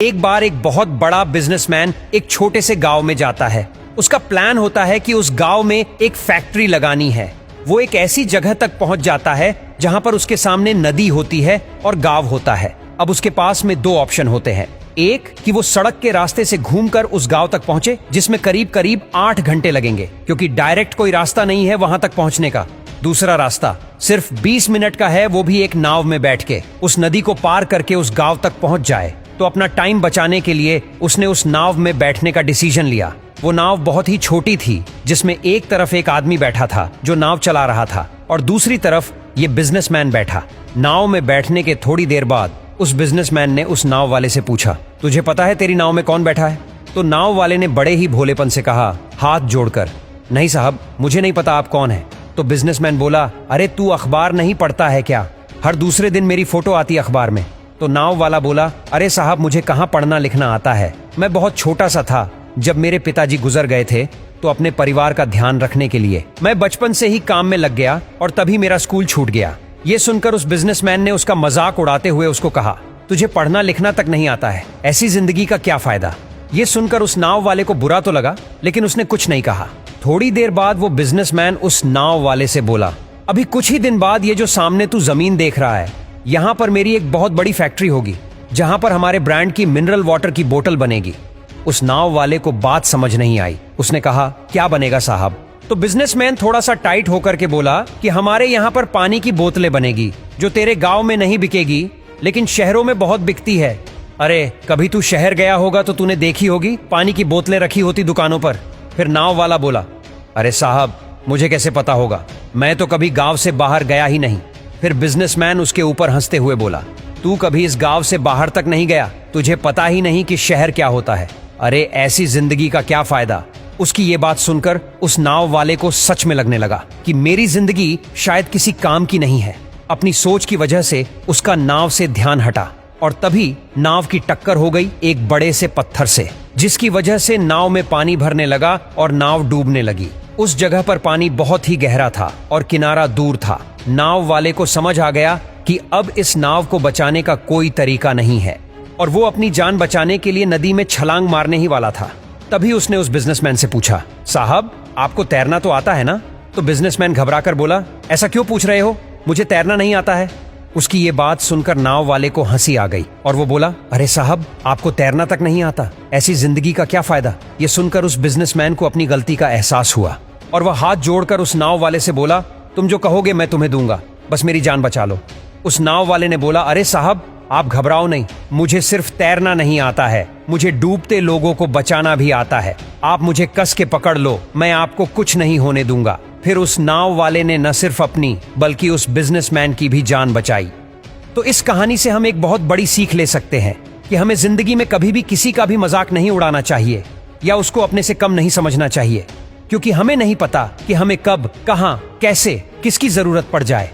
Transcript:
एक बार एक बहुत बड़ा बिजनेसमैन एक छोटे से गांव में जाता है। उसका प्लान होता है कि उस गांव में एक फैक्ट्री लगानी है। वो एक ऐसी जगह तक पहुंच जाता है जहां पर उसके सामने नदी होती है और गांव होता है। अब उसके पास में दो ऑप्शन होते हैं। एक कि वो सड़क के रास्ते से घूमकर उस गांव तक पहुंचे, जिसमें करीब करीब 8 घंटे लगेंगे, क्योंकि डायरेक्ट कोई रास्ता नहीं है वहां तक पहुंचने का। दूसरा रास्ता सिर्फ 20 मिनट का है, वो भी एक नाव में बैठ के उस नदी को पार करके उस गांव तक पहुंच जाए। तो अपना टाइम बचाने के लिए उसने उस नाव में बैठने का डिसीजन लिया। वो नाव बहुत ही छोटी थी, जिसमें एक तरफ एक आदमी बैठा था जो नाव चला रहा था और दूसरी तरफ ये बिजनेसमैन बैठा। नाव में बैठने के थोड़ी देर बाद उस बिजनेसमैन ने उस नाव वाले से पूछा, तुझे पता है तेरी नाव में कौन बैठा है? तो नाव वाले ने बड़े ही भोलेपन से कहा, हाथ जोड़कर, नहीं साहब, मुझे नहीं पता आप कौन है। तो बिजनेसमैन बोला, अरे तू अखबार नहीं पढ़ता है क्या? हर दूसरे दिन मेरी फोटो आती है अखबार में। तो नाव वाला बोला, अरे साहब, मुझे कहाँ पढ़ना लिखना आता है। मैं बहुत छोटा सा था जब मेरे पिताजी गुजर गए थे, तो अपने परिवार का ध्यान रखने के लिए मैं बचपन से ही काम में लग गया और तभी मेरा स्कूल छूट गया। ये सुनकर उस बिजनेसमैन ने उसका मजाक उड़ाते हुए उसको कहा, तुझे पढ़ना लिखना तक नहीं आता है, ऐसी जिंदगी का क्या फायदा? ये सुनकर उस नाव वाले को बुरा तो लगा, लेकिन उसने कुछ नहीं कहा। थोड़ी देर बाद वो बिजनेसमैन उस नाव वाले से बोला, अभी कुछ ही दिन बाद ये जो सामने तू जमीन देख रहा है, यहाँ पर मेरी एक बहुत बड़ी फैक्ट्री होगी, जहां पर हमारे ब्रांड की मिनरल वाटर की बोतल बनेगी। उस नाव वाले को बात समझ नहीं आई। उसने कहा, क्या बनेगा साहब? तो बिजनेसमैन थोड़ा सा टाइट होकर के बोला कि हमारे यहाँ पर पानी की बोतलें बनेगी, जो तेरे गांव में नहीं बिकेगी, लेकिन शहरों में बहुत बिकती है। अरे कभी तू शहर गया होगा तो तूने देखी होगी पानी की बोतलें रखी होती दुकानों पर। फिर नाव वाला बोला, अरे साहब, मुझे कैसे पता होगा, मैं तो कभी गांव से बाहर गया ही नहीं। फिर बिजनेसमैन उसके ऊपर हंसते हुए बोला, तू कभी इस गांव से बाहर तक नहीं गया, तुझे पता ही नहीं कि शहर क्या होता है। अरे ऐसी जिंदगी का क्या फायदा? उसकी ये बात सुनकर उस नाव वाले को सच में लगने लगा कि मेरी जिंदगी शायद किसी काम की नहीं है। अपनी सोच की वजह से उसका नाव से ध्यान हटा और तभी नाव की टक्कर हो गई एक बड़े से पत्थर से, जिसकी वजह से नाव में पानी भरने लगा और नाव डूबने लगी। उस जगह पर पानी बहुत ही गहरा था और किनारा दूर था। नाव वाले को समझ आ गया कि अब इस नाव को बचाने का कोई तरीका नहीं है और वो अपनी जान बचाने के लिए नदी में छलांग मारने ही वाला था। तभी उसने उस बिजनेसमैन से पूछा, साहब, आपको तैरना तो आता है ना? तो बिजनेसमैन घबराकर बोला, ऐसा क्यों पूछ रहे हो, मुझे तैरना नहीं आता है। उसकी ये बात सुनकर नाव वाले को हंसी आ गई और वो बोला, अरे साहब, आपको तैरना तक नहीं आता, ऐसी जिंदगी का क्या फायदा? ये सुनकर उस बिजनेसमैन को अपनी गलती का एहसास हुआ और वह हाथ जोड़कर उस नाव वाले से बोला, तुम जो कहोगे मैं तुम्हें दूंगा, बस मेरी जान बचा लो। उस नाव वाले ने बोला, अरे साहब, आप घबराओ नहीं, मुझे सिर्फ तैरना नहीं आता है, मुझे डूबते लोगों को बचाना भी आता है। आप मुझे कस के पकड़ लो, मैं आपको कुछ नहीं होने दूंगा। फिर उस नाव वाले ने न सिर्फ अपनी बल्कि उस बिजनेसमैन की भी जान बचाई। तो इस कहानी से हम एक बहुत बड़ी सीख ले सकते हैं कि हमें जिंदगी में कभी भी किसी का भी मजाक नहीं उड़ाना चाहिए या उसको अपने से कम नहीं समझना चाहिए, क्योंकि हमें नहीं पता कि हमें कब, कहां, कैसे, किसकी जरूरत पड़ जाए।